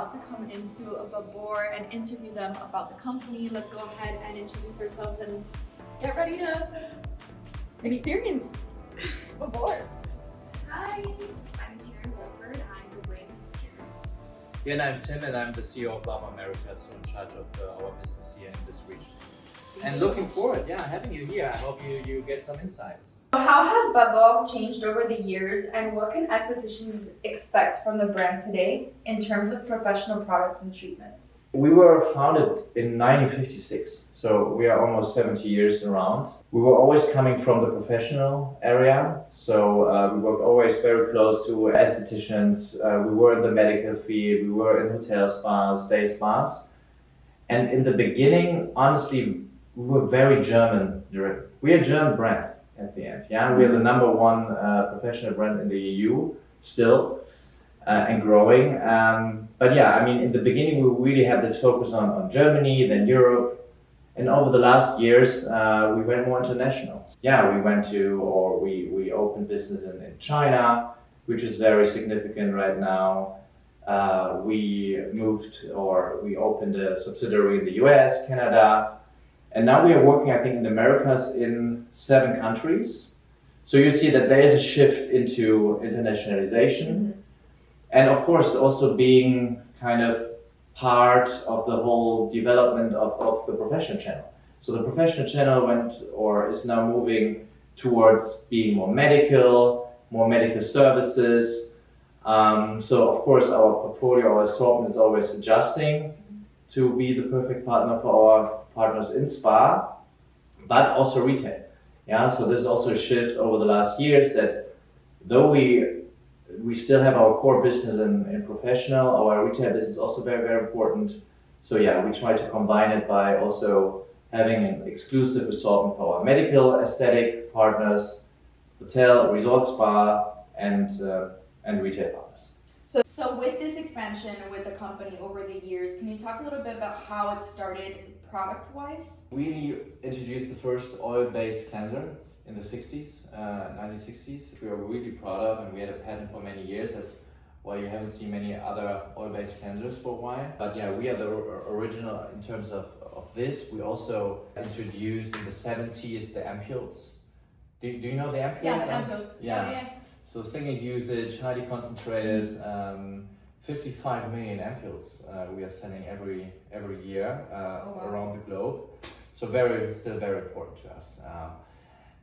about to come into a BABOR and interview them about the company. Let's go ahead and introduce ourselves and get ready to experience BABOR. Hi, I'm Taryn Holford. I'm the brand manager. Yeah, and I'm Tim, and I'm the CEO of BABOR America, so in charge of our business here in this region. And looking forward, having you here. I hope you get some insights. How has BABOR changed over the years, and what can estheticians expect from the brand today in terms of professional products and treatments? We were founded in 1956, so we are almost 70 years around. We were always coming from the professional area, so we worked always very close to estheticians. We were in the medical field, we were in hotel spas, day spas. And in the beginning, honestly, we were very German driven. We are a German brand at the end. Yeah, we are the number one professional brand in the EU still and growing. But yeah, I mean, in the beginning, we really had this focus on Germany, then Europe. And over the last years, we went more international. Yeah, we opened business in China, which is very significant right now. We opened a subsidiary in the US, Canada. And now we are working, I think, in the Americas in 7 countries. So you see that there is a shift into internationalization. Mm-hmm. And of course, also being kind of part of the whole development of the professional channel. So the professional channel is now moving towards being more medical services. So of course, our portfolio, our assortment is always adjusting to be the perfect partner for our partners in spa, but also retail. Yeah, so there's also a shift over the last years that though we still have our core business in professional, our retail business is also very, very important. So yeah, we try to combine it by also having an exclusive assortment for our medical aesthetic partners, hotel, resort spa, and retail partners. So with this expansion with the company over the years, can you talk a little bit about how it started product-wise? We introduced the first oil-based cleanser in the 1960s. We are really proud of, and we had a patent for many years. That's why you haven't seen many other oil-based cleansers for a while. But yeah, we are the original in terms of this. We also introduced in the 70s the ampules. Do you know the ampules? Yeah, the ampules. Yeah. So single usage, highly concentrated, 55 million ampules we are selling every year around the globe. So still very important to us.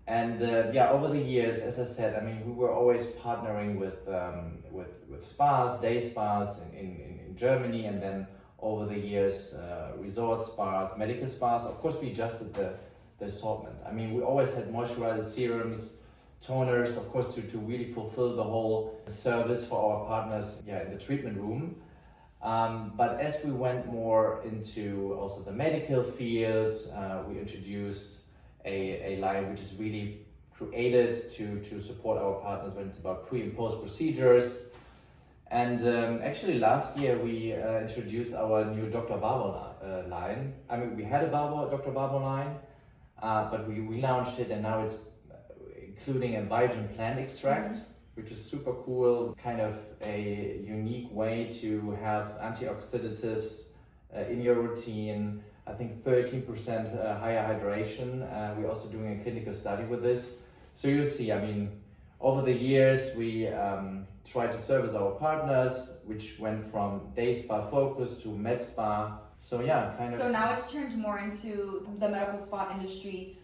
Over the years, as I said, I mean, we were always partnering with spas, day spas in Germany, and then over the years, resort spas, medical spas. Of course, we adjusted the assortment. I mean, we always had moisturizers, serums, toners, of course, to really fulfill the whole service for our partners in the treatment room. But as we went more into also the medical field, we introduced a line which is really created to support our partners when it's about pre and post procedures. And actually last year we introduced our new Dr. BABOR line. I mean, we had a Dr. BABOR line, but we launched it, and now it's including a Biogen plant extract, which is super cool, kind of a unique way to have antioxidants in your routine. I think 13% higher hydration. We're also doing a clinical study with this. So you'll see, I mean, over the years we tried to service our partners, which went from day spa focus to med spa. So yeah, kind of. So now it's turned more into the medical spa industry.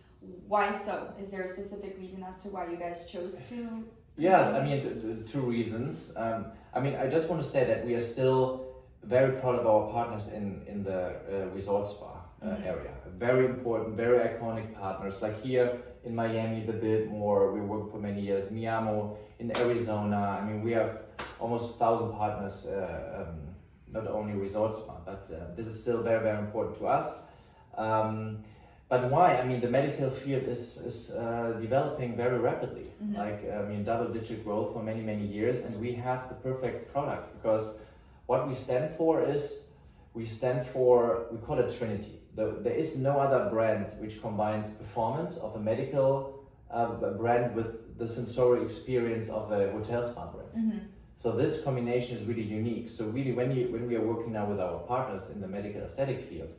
Why so? Is there a specific reason as to why you guys chose to? Yeah, I mean, 2 reasons. I mean, I just want to say that we are still very proud of our partners in the resort spa area. Very important, very iconic partners. Like here in Miami, the Biltmore, we worked for many years. Miami in Arizona. I mean, we have almost 1,000 partners, not only resort spa, but this is still very, very important to us. But why? I mean, the medical field is developing very rapidly. Mm-hmm. Double-digit growth for many, many years, and we have the perfect product because what we stand for is, we call it Trinity. There is no other brand which combines performance of a medical brand with the sensory experience of a hotel spa brand. Mm-hmm. So this combination is really unique. So really, when we are working now with our partners in the medical aesthetic field,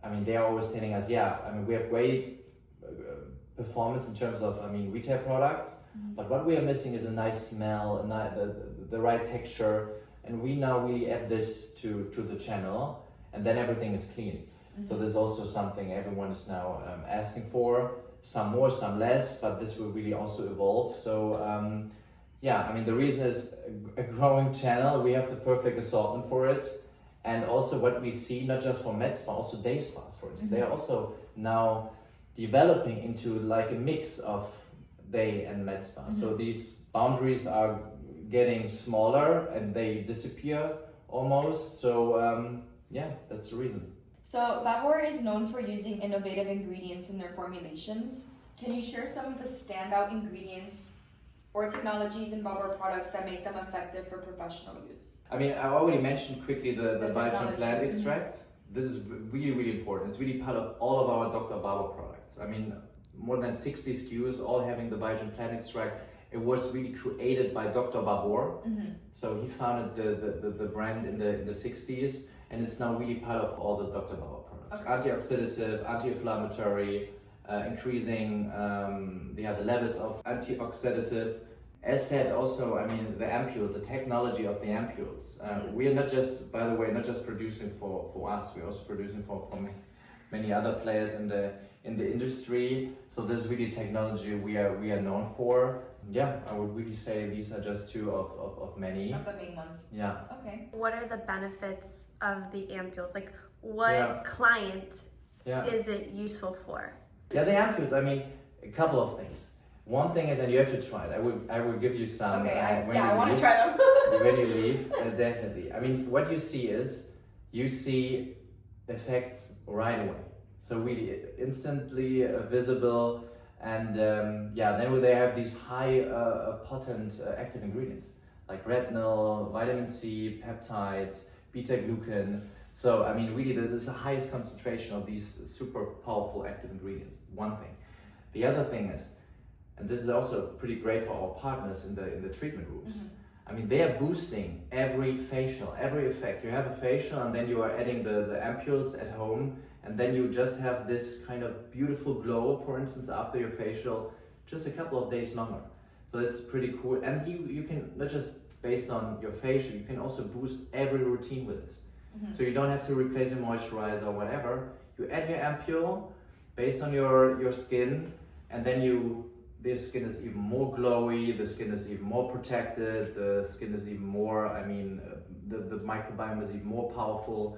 I mean, they are always telling us, yeah, I mean, we have great performance in terms of, I mean, retail products, but what we are missing is a nice smell, the right texture, and we now really add this to the channel, and then everything is clean. So there's also something everyone is now asking for, some more, some less, but this will really also evolve. So yeah, I mean, the reason is a growing channel, we have the perfect assortment for it. And also what we see, not just for med spa, also day spas, for instance, they are also now developing into like a mix of day and med spa. So these boundaries are getting smaller and they disappear almost. So yeah, that's the reason. So BABOR is known for using innovative ingredients in their formulations. Can you share some of the standout ingredients or technologies in BABOR products that make them effective for professional use? I mean, I already mentioned quickly the Belgian plant technology. extract. This is really, really important. It's really part of all of our Dr. BABOR products. I mean, more than 60 SKUs, all having the Belgian plant extract. It was really created by Dr. BABOR. So he founded the brand in the 60s, and it's now really part of all the Dr. BABOR products. Antioxidative, anti-inflammatory, increasing the levels of antioxidative. As said, also, I mean, the ampules, the technology of the ampules. We are not just, by the way, not just producing for us. We're also producing for many other players in the industry. So this is really technology we are known for. Yeah, I would really say these are just two of many. Of the main ones. Yeah. Okay. What are the benefits of the ampules? Like, what Yeah. client Yeah. is it useful for? Yeah, the ampules. I mean, a couple of things. One thing is, and you have to try it. I will give you some. Okay, when I you want to leave. try them. When you leave, definitely. I mean, what you see is, you see effects right away. So really instantly visible, and yeah, then they have these high potent active ingredients like retinol, vitamin C, peptides, beta-glucan. So I mean, really, there's the highest concentration of these super powerful active ingredients. One thing. The other thing is, and this is also pretty great for our partners in the treatment rooms. I mean, they are boosting every facial, every effect. You have a facial, and then you are adding the ampules at home, and then you just have this kind of beautiful glow, for instance, after your facial, just a couple of days longer. So it's pretty cool. And you can, not just based on your facial, you can also boost every routine with this. So you don't have to replace your moisturizer or whatever. You add your ampule based on your skin, and then the skin is even more glowy, the skin is even more protected, the skin is even more, I mean, the microbiome is even more powerful.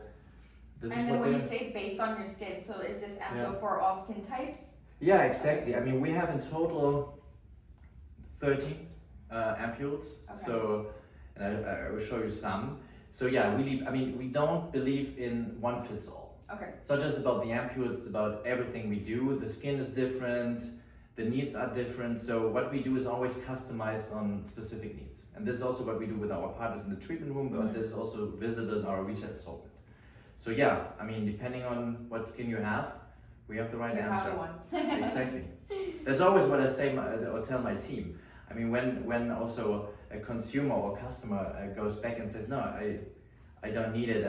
This And is then what when you they- say based on your skin, so is this ampule Yeah. for all skin types? Yeah, exactly. I mean, we have in total 30 ampules. Okay. So, and I will show you some. So yeah, really, I mean, we don't believe in one fits all. Okay. It's not just about the ampules, it's about everything we do. The skin is different, the needs are different. So what we do is always customized on specific needs. And this is also what we do with our partners in the treatment room, but this is also visible in our retail assortment. So yeah, I mean, depending on what skin you have, we have the right You answer. have the one. Exactly. That's always what I say or tell my team. I mean, when also a consumer or customer goes back and says, no, I don't need it,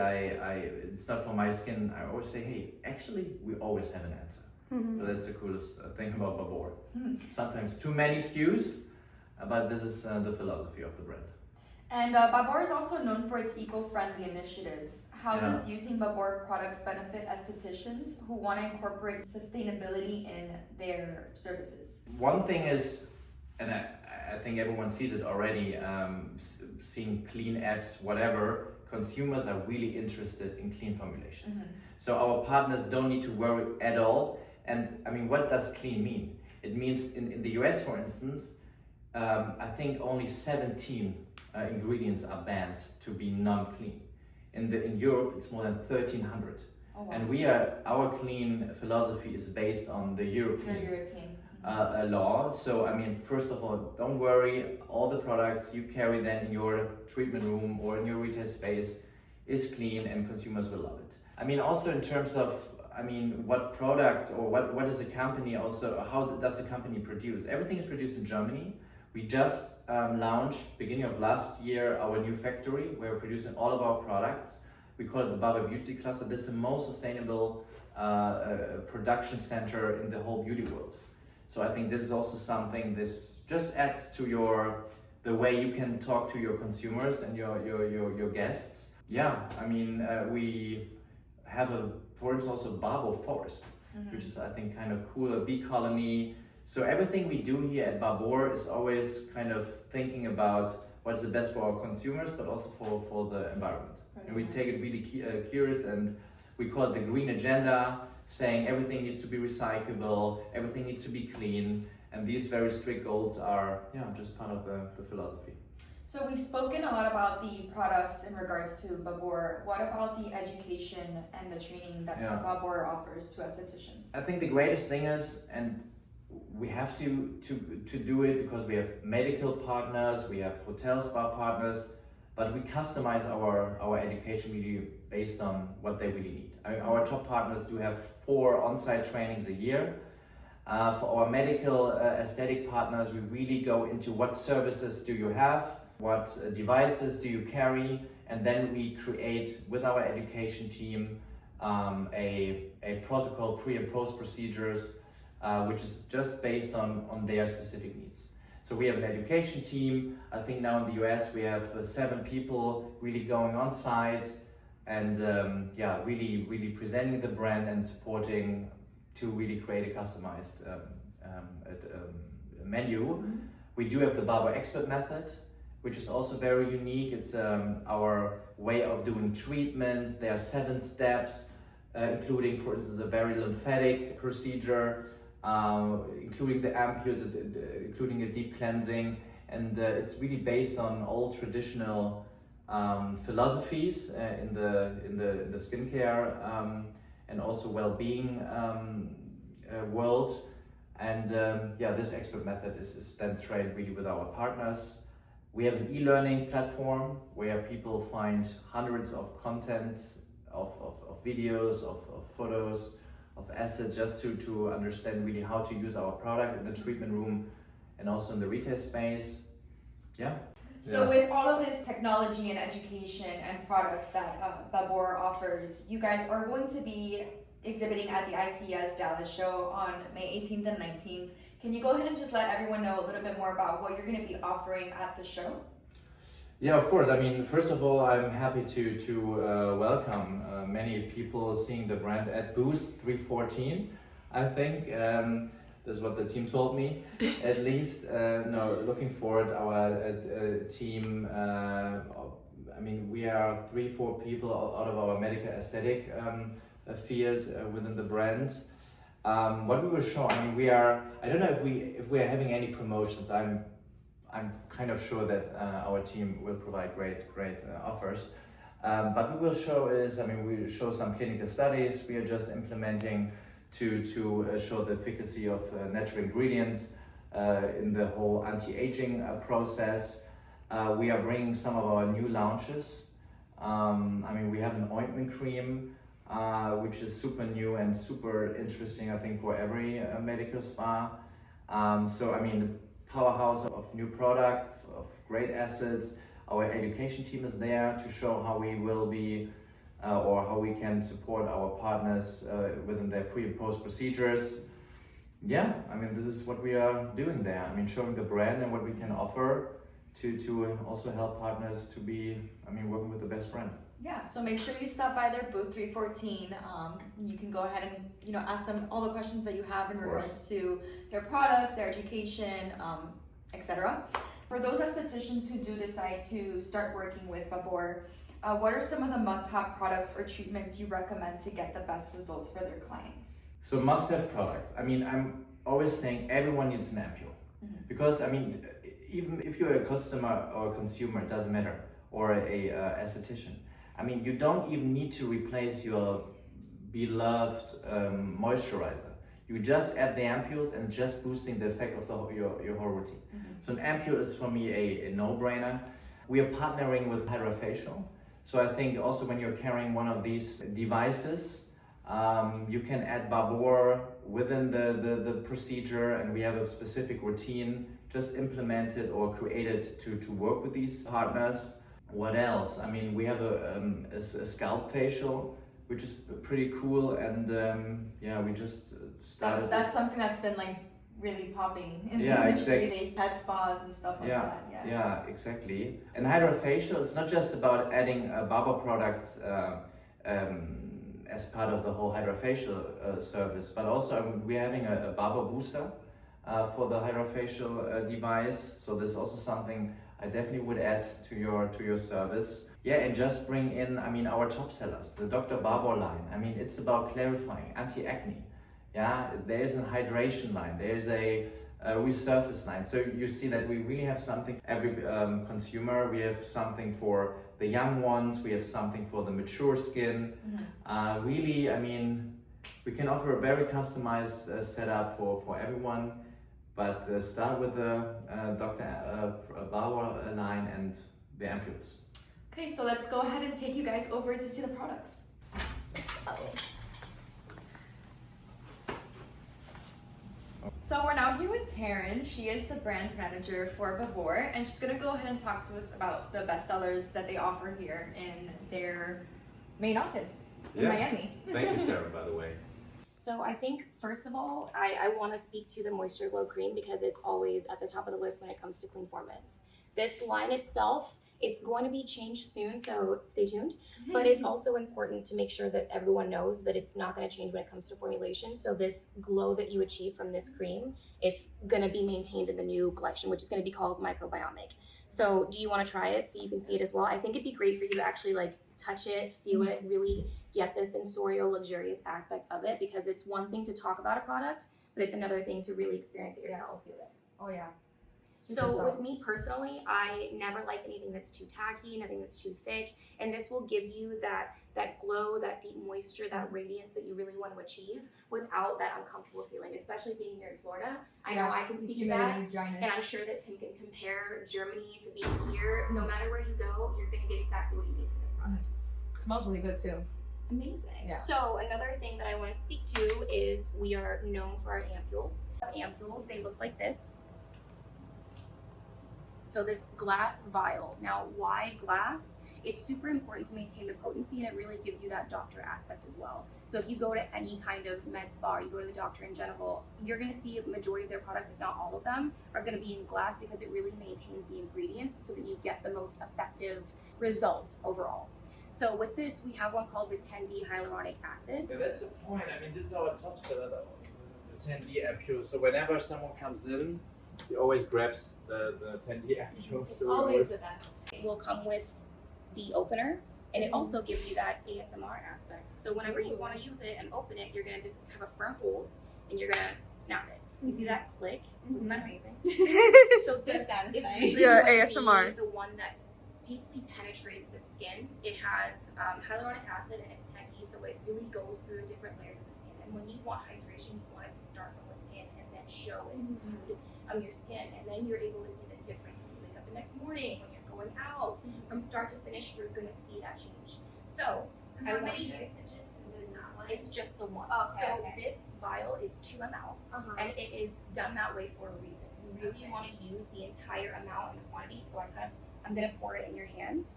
it's not for my skin, I always say, hey, actually, we always have an answer. So that's the coolest thing about BABOR. Sometimes too many SKUs, but this is the philosophy of the brand. And BABOR is also known for its eco-friendly initiatives. How Yeah. does using BABOR products benefit estheticians who want to incorporate sustainability in their services? One thing is, and I think everyone sees it already, seeing clean apps, whatever, consumers are really interested in clean formulations. So our partners don't need to worry at all. And I mean, what does clean mean? It means in the US, for instance, I think only 17 ingredients are banned to be non-clean. In Europe, it's more than 1,300. Oh, wow. And our clean philosophy is based on the For European European. law. So I mean, first of all, don't worry. All the products you carry then in your treatment room or in your retail space is clean, and consumers will love it. I mean, also in terms of, I mean, what products or what is the company also? How does the company produce? Everything is produced in Germany. We just launched, beginning of last year, our new factory. We're producing all of our products. We call it the BABOR Beauty Cluster. This is the most sustainable production center in the whole beauty world. So I think this is also something, this just adds to the way you can talk to your consumers and your guests. Yeah, I mean, we have for instance, also BABOR forest, which is, I think, kind of cool, a bee colony. So everything we do here at BABOR is always kind of thinking about what's the best for our consumers, but also for the environment. And we take it really curious, and we call it the green agenda, saying everything needs to be recyclable, everything needs to be clean, and these very strict goals are just part of the philosophy. So we've spoken a lot about the products in regards to BABOR. What about the education and the training that BABOR offers to estheticians? I think the greatest thing is, and we have to do it because we have medical partners, we have hotel spa partners, but we customize our education really based on what they really need. Our top partners do have 4 on-site trainings a year. For our medical aesthetic partners, we really go into what services do you have, what devices do you carry, and then we create with our education team a protocol, pre and post procedures, which is just based on their specific needs. So we have an education team. I think now in the US we have 7 people really going on site and really presenting the brand and supporting to really create a customized menu. We do have the BABOR expert method, which is also very unique. It's our way of doing treatments. There are 7 steps, including, for instance, a very lymphatic procedure, including the ampules, including a deep cleansing, and it's really based on all traditional philosophies in the skincare and also well-being world. And this expert method is then trained really with our partners. We have an e-learning platform where people find hundreds of content, of videos, of photos, of assets, just to understand really how to use our product in the treatment room and also in the retail space. So with all of this technology and education and products that BABOR offers, you guys are going to be exhibiting at the ICS Dallas show on May 18th and 19th. Can you go ahead and just let everyone know a little bit more about what you're going to be offering at the show? Yeah, of course. I mean, first of all, I'm happy to welcome many people seeing the brand at booth 314, I think. That's what the team told me, at least. Looking forward, our team, I mean, we are 3-4 people out of our medical aesthetic field within the brand. What we will show, I mean, I don't know if we are having any promotions. I'm kind of sure that our team will provide great offers. But we will show we will show some clinical studies we are just implementing to show the efficacy of natural ingredients in the whole anti-aging process. We are bringing some of our new launches. We have an ointment cream, which is super new and super interesting, I think, for every medical spa. Powerhouse of new products, of great assets. Our education team is there to show how we will be or how we can support our partners within their pre and post procedures. This is what we are doing there. Showing the brand and what we can offer to also help partners to be, working with the best brand. Yeah, so make sure you stop by their booth 314. You can go ahead and ask them all the questions that you have in regards to their products, their education, etc. For those estheticians who do decide to start working with BABOR, what are some of the must-have products or treatments you recommend to get the best results for their clients? So must-have products. I'm always saying everyone needs an ampule. Because even if you're a customer or a consumer, it doesn't matter, or a esthetician. You don't even need to replace your beloved moisturizer. You just add the ampules and just boosting the effect of your whole routine. So an ampule is for me a no-brainer. We are partnering with Hydrofacial. So I think also when you're carrying one of these devices, you can add BABOR within the procedure, and we have a specific routine just implemented or created to work with these partners. What else? I mean, we have a scalp facial, which is pretty cool, and yeah, we just started. That's something that's been like really popping in the Yeah, industry. exactly. They had spas and stuff like that. Yeah, exactly. And hydrofacial, it's not just about adding a BABOR product as part of the whole hydrofacial service, but also we're having a BABOR booster for the hydrofacial device. So this is also something I definitely would add to your service. Yeah, and just bring in, I mean, our top sellers, the Dr. BABOR line. I mean, it's about clarifying, anti-acne. Yeah, there's a hydration line, there's a resurface line. So you see that we really have something every consumer. We have something for the young ones, we have something for the mature skin. Really, I mean, we can offer a very customized setup for everyone, but start with the Dr. BABOR line and the ampules. Okay, so let's go ahead and take you guys over to see the products. So we're now here with Taryn. She is the brand manager for BABOR, and she's gonna go ahead and talk to us about the bestsellers that they offer here in their main office in Miami. Thank you, Taryn, by the way. So I think, first of all, I want to speak to the Moisture Glow Cream because it's always at the top of the list when it comes to clean formants. This line itself, it's going to be changed soon, so stay tuned. But it's also important to make sure that everyone knows that it's not going to change when it comes to formulation. So this glow that you achieve from this cream, it's going to be maintained in the new collection, which is going to be called Microbiomic. So do you want to try it so you can see it as well? I think it'd be great for you to actually like touch it, feel it, really get the sensorial, luxurious aspect of it, because it's one thing to talk about a product, but it's another thing to really experience it yourself. Feel it. Oh yeah. So with me personally, I never like anything that's too tacky, nothing that's too thick, and this will give you that glow, that deep moisture, that radiance that you really want to achieve without that uncomfortable feeling, especially being here in Florida. I know I can speak to that, and I'm sure that Tim can compare Germany to being here. No matter where you go, you're going to get exactly what you need from this product. It smells really good too. Amazing. Yeah. So another thing that I want to speak to is we are known for our ampules. Ampules, they look like this. So this glass vial. Now, why glass? It's super important to maintain the potency, and it really gives you that doctor aspect as well. So if you go to any kind of med spa, or you go to the doctor in general, you're going to see a majority of their products, if not all of them, are going to be in glass because it really maintains the ingredients so that you get the most effective result overall. So with this, we have one called the 10D hyaluronic acid. Yeah, that's the point. I mean, this is our top seller, the 10D ampule. So whenever someone comes in, he always grabs the 10D ampule. It's always the best. It will come with the opener, and it also gives you that ASMR aspect. So whenever you want to use it and open it, you're going to just have a firm hold, and you're going to snap it. You see that click? Isn't that amazing? So this is really ASMR. the one that deeply penetrates the skin. It has hyaluronic acid and it's 10D, so it really goes through the different layers of the skin. And when you want hydration, you want it to start from within and then show and soothe your skin, and then you're able to see the difference when you wake up the next morning, when you're going out. From start to finish, you're going to see that change. So How many usages is it not one? it's just the one. Okay, So okay. this vial is 2 ml, and it is done that way for a reason. You really want to use the entire amount and the quantity. So I'm gonna pour it in your hand.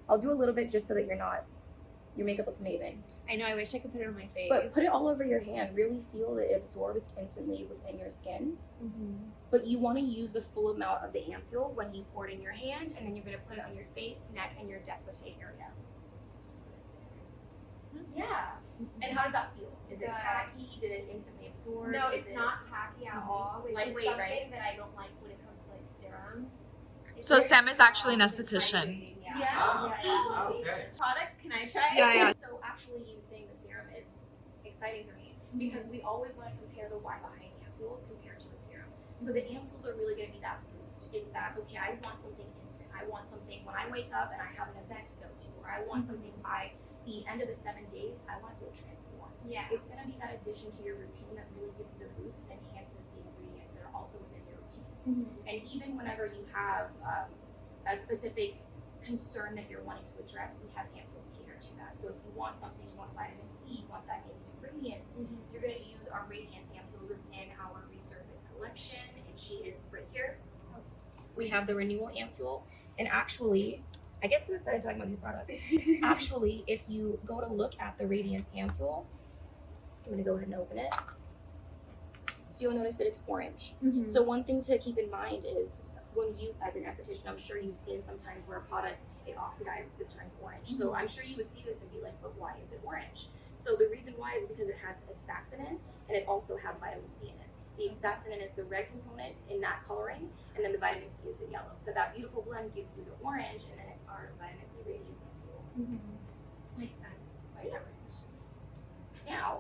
I'll do a little bit just so that your makeup looks amazing. I know, I wish I could put it on my face. But put it all over your hand. Really feel that it absorbs instantly within your skin. But you want to use the full amount of the ampule when you pour it in your hand, and then you're going to put it on your face, neck, and your décolleté area. Yeah. And how does that feel? Is it tacky? Did it instantly absorb? No, Is it's it not tacky at all, which lightweight, is something right? that I don't like when it comes to like serums. It's So very Sam is actually an soft and esthetician. hydrating, Yeah. Okay. Products, can I try? Yeah. So actually using the serum is exciting for me because we always want to compare the why behind ampules compared to a serum. So the ampules are really going to be that boost. It's that, okay, I want something instant. I want something when I wake up and I have an event to go to, or I want something by the end of the 7 days, I want to feel transformed. Yeah. It's going to be that addition to your routine that really gives you the boost and enhances the ingredients that are also within your routine. And even whenever you have a specific concern that you're wanting to address, we have ampules catered to that. So if you want something, you want vitamin C, you want that instant radiance, you're going to use our Radiance ampules within our Resurface collection. And she is right here. We have the renewal ampule, and actually, I guess I'm excited talking about these products. Actually, if you go to look at the Radiance ampule, I'm gonna go ahead and open it. So you'll notice that it's orange. So one thing to keep in mind is when you, as an esthetician, I'm sure you've seen sometimes where a product, it oxidizes, it turns orange. So I'm sure you would see this and be like, but why is it orange? So the reason why is because it has astaxanthin and it also has vitamin C in it. The astaxanthin is the red component in that coloring, and then the vitamin C is the yellow. So that beautiful blend gives you the orange, and then it's our vitamin C Radiance ampule. Makes sense. Right, orange. Now,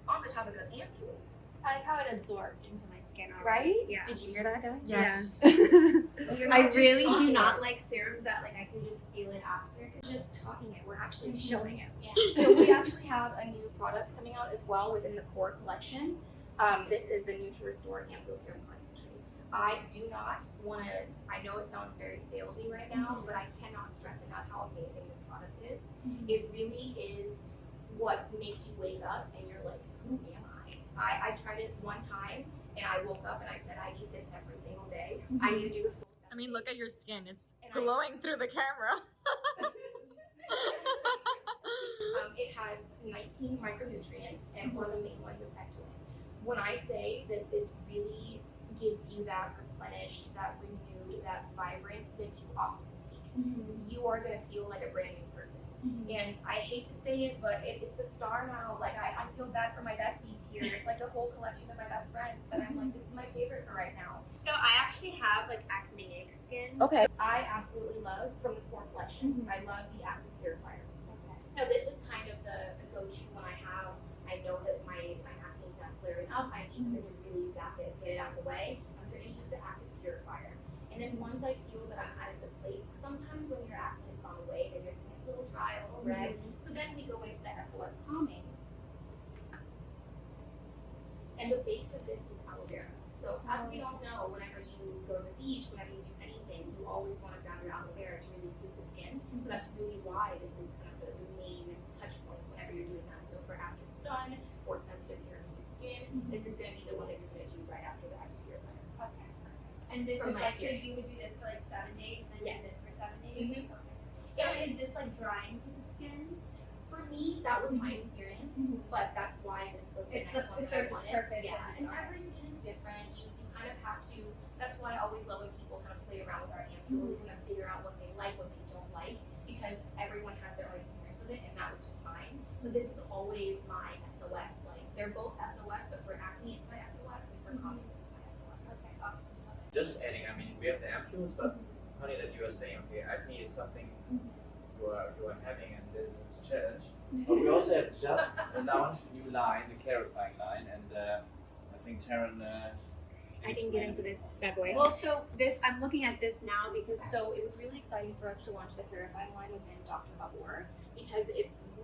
on the topic of ampules, I like how it absorbed into my skin already. right? Yeah. Did you hear that, guy? Yes. You're I not just really talking do it. not like serums that like I can just feel it after. Just talking it, we're actually showing it. So we actually have a new product coming out as well within the core collection. This is the Nutri-Restore Ampule Serum Concentrate. I do not want to, I know it sounds very salesy right now, but I cannot stress enough how amazing this product is. It really is what makes you wake up and you're like, who am I? I tried it one time and I woke up and I said, I need this every single day. I need to do the full 7 I mean, look at your skin. It's And I- glowing through the camera. It has 19 micronutrients, and one of the main ones is ectoin. When I say that this really gives you that replenished, that renewed, that vibrance that you often seek, you are going to feel like a brand new person. And I hate to say it, but it's the star now. Like, I feel bad for my besties here. It's like a whole collection of my best friends, but I'm like, this is my favorite for right now. So I actually have like acneic skin. Okay. I absolutely love from the core collection. I love the active purifier. Now this is kind of the go-to when I know that my acne is not flaring up. I need something to really zap it, get it out of the way. I'm going to use the active purifier. And then once I feel that I'm at a good place, sometimes when your acne has gone away, then your skin is a little dry, a little red. So then we go into the SOS calming. And the base of this is aloe vera. So as we all know, whenever you go to the beach, whenever you do anything, you always want to grab your aloe vera to really soothe the skin. So that's really why this is kind of the main touch point whenever you're doing that. So for after sun, for sensitive irritated skin, this is going to be the one that you're going to do right after the active purifier. Okay, perfect. And this From is my like, so experience. you would do this for like 7 days and then Yes. do this for 7 days? Mhm. Okay. So So is it's this like drying to the skin? For me, that was my experience, but that's why this was the It's next the- one it that I serves its wanted. purpose Yeah, and- and every skin is different. You kind of have to. That's why I always love when people kind of play around with our ampules, kind of figure out what they like, what they don't like, because everyone has their own experience with it, and that was just fine. But this is always my SOS. Like they're both SOS, but for acne it's my SOS, and for calming this is my SOS. Okay, awesome. Love it. Just adding, I mean, we have the ampules, but funny that you are saying, okay, acne is something you are having and it's a challenge. But we also have just launched a new line, the clarifying line, and I think Taryn. I can get into this bad boy. Well, so this, I'm looking at this now because So it was really exciting for us to launch the clarifying line within Dr. BABOR because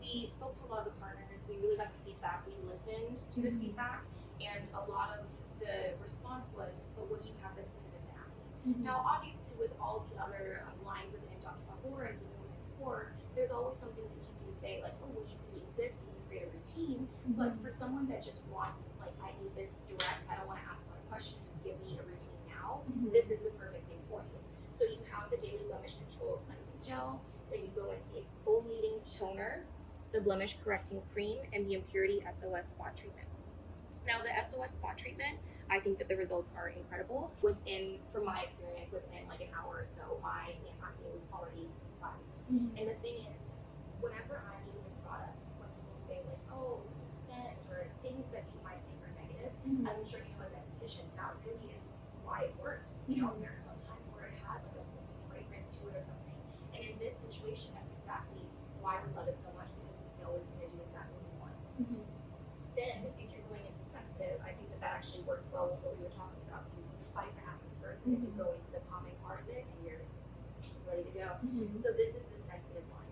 we spoke to a lot of the partners, we really got the feedback, we listened to the feedback, and a lot of the response was, but what do you have that's specific to acne? Now, obviously, with all the other lines within Dr. BABOR and within Core, there's always something that you can say, like, oh, well, you can use this, you can create a routine, but for someone that just wants, like, I need this direct, I don't want to ask a lot of questions, just give me a routine now, this is the perfect thing for you. So you have the Daily Blemish Control Cleansing Gel, then you go into the Exfoliating Toner, the Blemish Correcting Cream, and the Impurity SOS Spot Treatment. Now the SOS Spot Treatment, I think that the results are incredible. From my experience, within like an hour or so, my acne was already flagged. And the thing is, whenever I'm using products, when people say like, oh, the scent, or things that you might think are negative, as I'm sure you know as an esthetician, that really is why it works. You know, there are some times where it has like a fragrance to it or something. And in this situation, that's exactly why we love it so much, because we know it's going to do exactly what we want. Then, if you're going into sensitive, I think that actually works well with what we were talking about. You fight the acne first, and then you go into the calming part of it, and you're ready to go. So this is the sensitive line.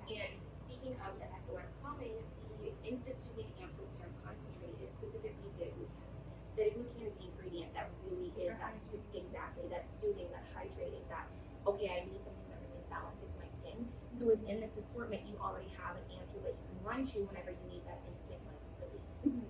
And speaking of the SOS calming, the instant soothing ampule serum concentrate is specifically beta-glucan. Beta-glucan is the ingredient that really is that exactly that soothing, that hydrating, that okay, I need something that really balances my skin. So within this assortment, you already have an ampule that you can run to whenever you need that instant like relief.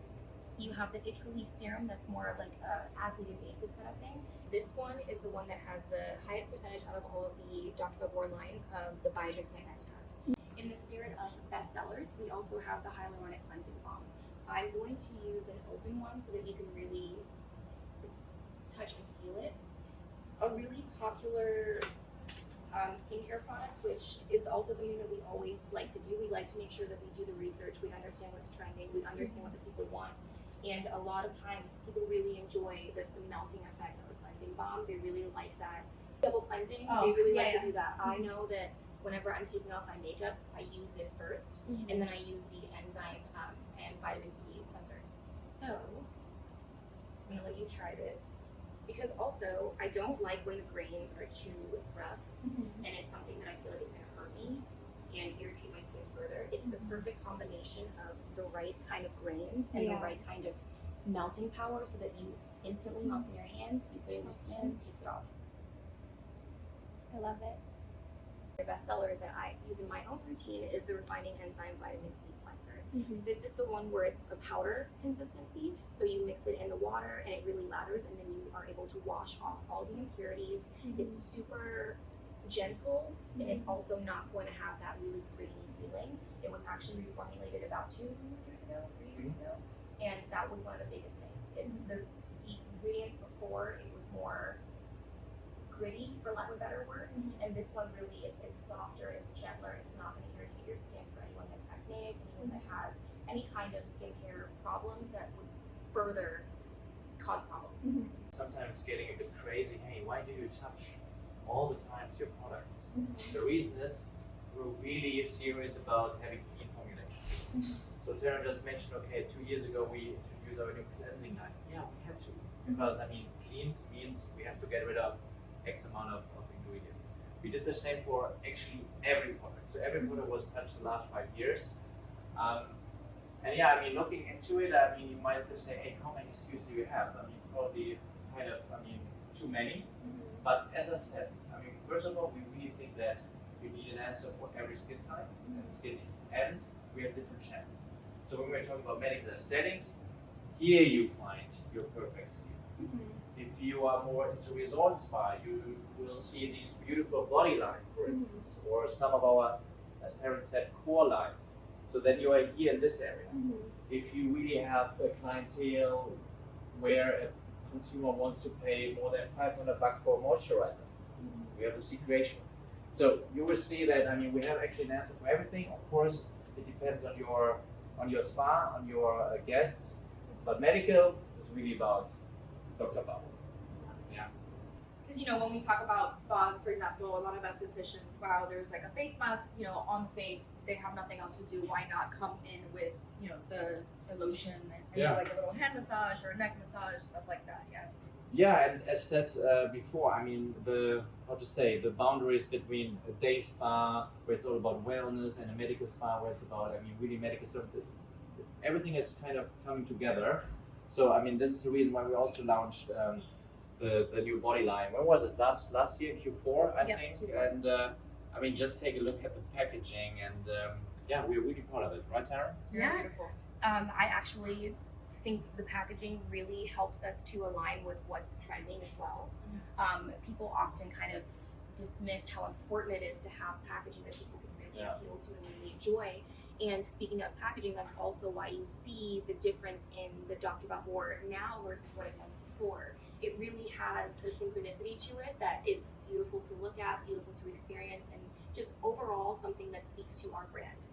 You have the Itch Relief Serum that's more of like a as needed basis kind of thing. This one is the one that has the highest percentage out of all of the Dr. BABOR lines of the Biogen plant extract. In the spirit of bestsellers, we also have the Hyaluronic Cleansing Balm. I'm going to use an open one so that you can really touch and feel it. A really popular skincare product, which is also something that we always like to do. We like to make sure that we do the research, we understand what's trending, we understand what the people want. And a lot of times people really enjoy the melting effect of the cleansing balm. They really like that double cleansing. They really like to do that. I know that whenever I'm taking off my makeup, I use this first, and then I use the enzyme and vitamin C cleanser. So I'm gonna let you try this, because also I don't like when the grains are too rough, and it's something that I feel like it's gonna hurt me and irritate my skin further. It's the perfect combination of the right kind of grains and the right kind of melting power, so that you instantly melts in your hands, you put it in your skin, takes it off. I love it. The bestseller that I use in my own routine is the Refining Enzyme Vitamin C Cleanser. This is the one where it's a powder consistency, so you mix it in the water and it really lathers, and then you are able to wash off all the impurities. It's super gentle, and it's also not going to have that really grainy feeling. It was actually reformulated about 3 years ago, and that was one of the biggest things. It's the ingredients before, it was more gritty, for lack of a better word, and this one really is, it's softer, it's gentler, it's not going to irritate your skin. For anyone that's acne, anyone that has any kind of skincare problems that would further cause problems. Sometimes getting a bit crazy. Hey, why do you touch all the time your products? The reason is we're really serious about having clean formulations. So Taryn just mentioned, okay, 2 years ago we introduced our new cleansing line. Yeah, we had to, because I mean, cleans means we have to get rid of X amount of ingredients. We did the same for actually every product. So every product was touched the last 5 years. And yeah, I mean, looking into it, I mean, you might just say, hey, how many SKUs do you have? I mean, probably too many. But as I said, I mean, first of all, we really think that we need an answer for every skin type and skin need. And we have different channels. So when we're talking about medical aesthetics, here you find your perfect skin. If you are more into resort spa, you will see these beautiful body line, for instance, or some of our, as Taryn said, core line. So then you are here in this area. If you really have a clientele where a consumer wants to pay more than $500 for a moisturizer, we have the situation. So you will see that, I mean, we have actually an answer for everything. Of course, it depends on your spa, on your guests, but medical is really about Dr. BABOR. Yeah. Because, you know, when we talk about spas, for example, a lot of estheticians, wow, there's like a face mask, you know, on the face, they have nothing else to do. Why not come in with, you know, the lotion and do like a little hand massage or a neck massage, stuff like that, Yeah, and as said before, I mean, the boundaries between a day spa, where it's all about wellness, and a medical spa, where it's about, I mean, really medical stuff, everything is kind of coming together. So, I mean, this is the reason why we also launched the new body line. When was it? Last year, Q4, I think. Q4. And I mean, just take a look at the packaging, and yeah, we're really proud of it, right, Taryn? Yeah. Beautiful. I actually think the packaging really helps us to align with what's trending as well. People often kind of dismiss how important it is to have packaging that people can really appeal to and really enjoy. And speaking of packaging, that's also why you see the difference in the Dr. BABOR now versus what it was before. It really has a synchronicity to it that is beautiful to look at, beautiful to experience, and just overall something that speaks to our brand.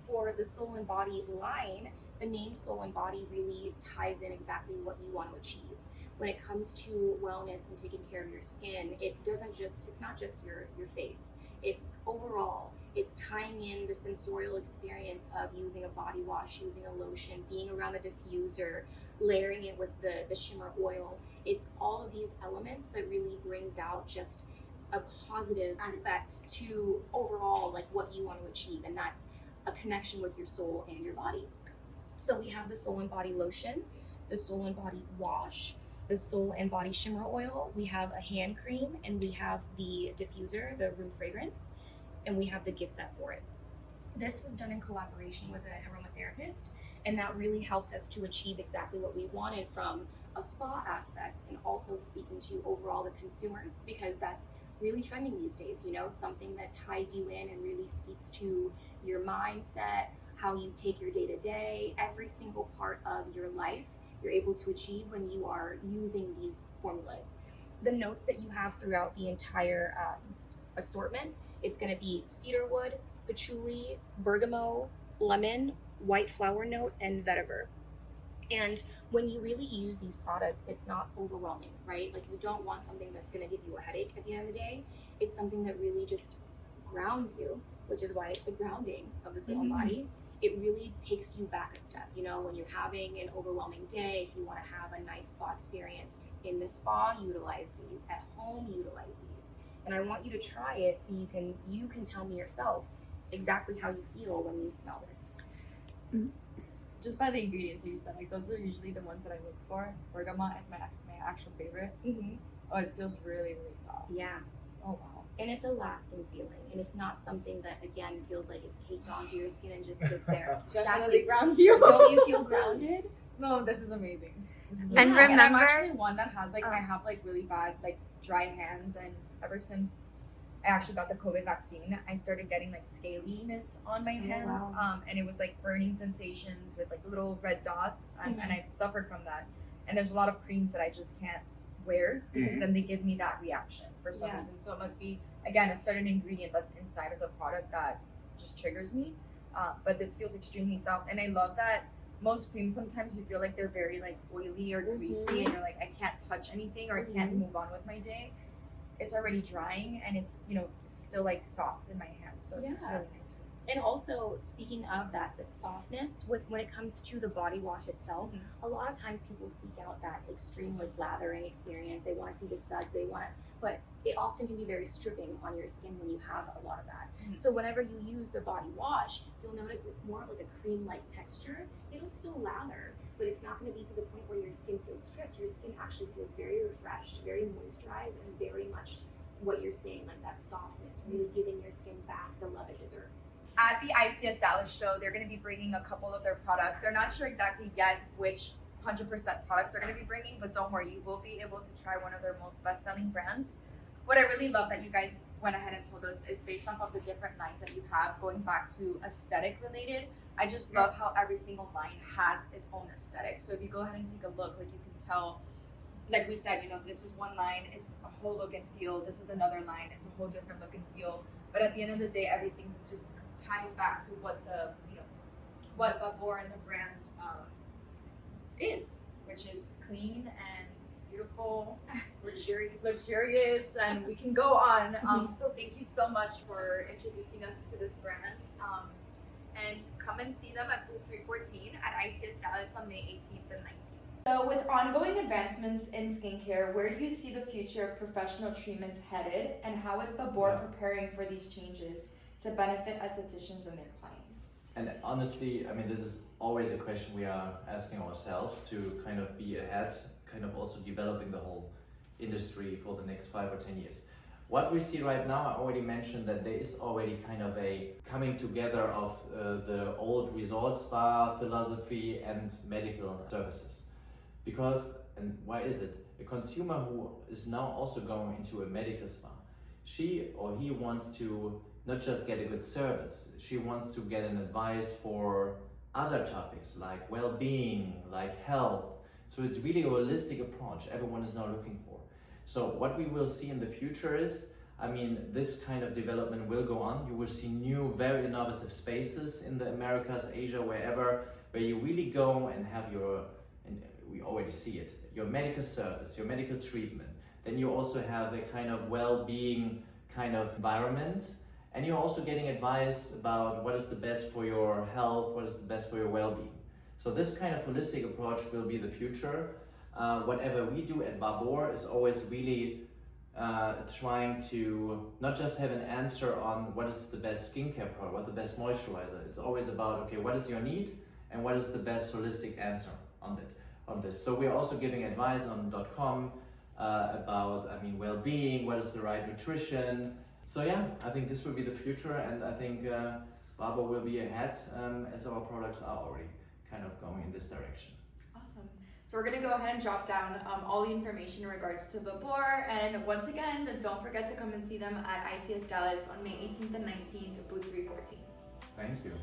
For the Soul and Body line, the name Soul and Body really ties in exactly what you want to achieve. When it comes to wellness and taking care of your skin, it's not just your face. It's overall, it's tying in the sensorial experience of using a body wash, using a lotion, being around the diffuser, layering it with the shimmer oil. It's all of these elements that really brings out just a positive aspect to overall like what you want to achieve, and that's a connection with your soul and your body. So we have the Soul and Body lotion, the Soul and Body wash, the Soul and Body shimmer oil, we have a hand cream, and we have the diffuser, the room fragrance, and we have the gift set for it. This was done in collaboration with an therapist, and that really helped us to achieve exactly what we wanted from a spa aspect, and also speaking to overall the consumers, because that's really trending these days, you know, something that ties you in and really speaks to your mindset, how you take your day to day, every single part of your life you're able to achieve when you are using these formulas. The notes that you have throughout the entire assortment, it's going to be cedarwood, patchouli, bergamot, lemon, white flower note, and vetiver. And when you really use these products, it's not overwhelming, right? Like, you don't want something that's going to give you a headache at the end of the day. It's something that really just grounds you, which is why it's the grounding of the soul and body. It really takes you back a step. You know, when you're having an overwhelming day, if you want to have a nice spa experience in the spa, utilize these. At home, utilize these. And I want you to try it so you can tell me yourself exactly how you feel when you smell this. Just by the ingredients you said, like, those are usually the ones that I look for. Bergamot is my actual favorite. Oh, it feels really, really soft. Yeah. Oh, wow. And it's a lasting feeling, and it's not something that, again, feels like it's caked onto your skin and just sits there. Definitely grounds you. Don't you feel grounded? No, this is amazing. This is And amazing. And I'm remember- actually one that has like, I have like really bad like dry hands, and ever since I actually got the COVID vaccine, I started getting like scaliness on my hands. wow. And it was like burning sensations with like little red dots, and I've suffered from that. And there's a lot of creams that I just can't wear because then they give me that reaction for some Yeah. reason. So it must be, again, a certain ingredient that's inside of the product that just triggers me. But this feels extremely soft, and I love that. Most creams, sometimes you feel like they're very like oily or greasy, and you're like, I can't touch anything, or I can't move on with my day. It's already drying, and it's, you know, it's still like soft in my hands, so it's Yeah. really nice for me. And also, speaking of that, the softness, when it comes to the body wash itself, a lot of times people seek out that extreme like lathering experience. They want to see the suds, but it often can be very stripping on your skin when you have a lot of that. So whenever you use the body wash, you'll notice it's more of like a cream-like texture. It'll still lather, but it's not going to be to the point where your skin feels stripped. Your skin actually feels very refreshed, very moisturized, and very much what you're saying, like that softness, really giving your skin back the love it deserves. At the ICS Dallas show, they're going to be bringing a couple of their products. They're not sure exactly yet which 100% products they're going to be bringing, but don't worry, you will be able to try one of their most best-selling brands. What I really love that you guys went ahead and told us is based off of the different lines that you have, going back to aesthetic related. I just love how every single line has its own aesthetic. So if you go ahead and take a look, like, you can tell, like we said, you know, this is one line, it's a whole look and feel. This is another line, it's a whole different look and feel. But at the end of the day, everything just ties back to what the, you know, what BABOR and the brand is, which is clean and beautiful, luxurious, and we can go on. So thank you so much for introducing us to this brand. And come and see them at booth 314 at ICS Dallas on May 18th and 19th. So with ongoing advancements in skincare, where do you see the future of professional treatments headed, and how is BABOR preparing for these changes to benefit estheticians and their clients? And honestly, I mean, this is always a question we are asking ourselves to kind of be ahead, kind of also developing the whole industry for the next 5 or 10 years. What we see right now, I already mentioned that there is already kind of a coming together of the old resort spa philosophy and medical services. Because, and why is it? A consumer who is now also going into a medical spa, she or he wants to not just get a good service, she wants to get an advice for other topics like well-being, like health. So it's really a holistic approach everyone is now looking for. So what we will see in the future is, I mean, this kind of development will go on. You will see new, very innovative spaces in the Americas, Asia, wherever, where you really go and have your, and we already see it, your medical service, your medical treatment. Then you also have a kind of well-being kind of environment. And you're also getting advice about what is the best for your health, what is the best for your well-being. So this kind of holistic approach will be the future. Whatever we do at BABOR is always really trying to not just have an answer on what is the best skincare product, what the best moisturizer. It's always about, okay, what is your need and what is the best holistic answer on this. So we're also giving advice on .com about, I mean, well-being, what is the right nutrition. So yeah, I think this will be the future, and I think BABOR will be ahead, as our products are already kind of going in this direction. Awesome. So we're gonna go ahead and drop down all the information in regards to BABOR, and once again, don't forget to come and see them at ICS Dallas on May 18th and 19th, booth 314. Thank you.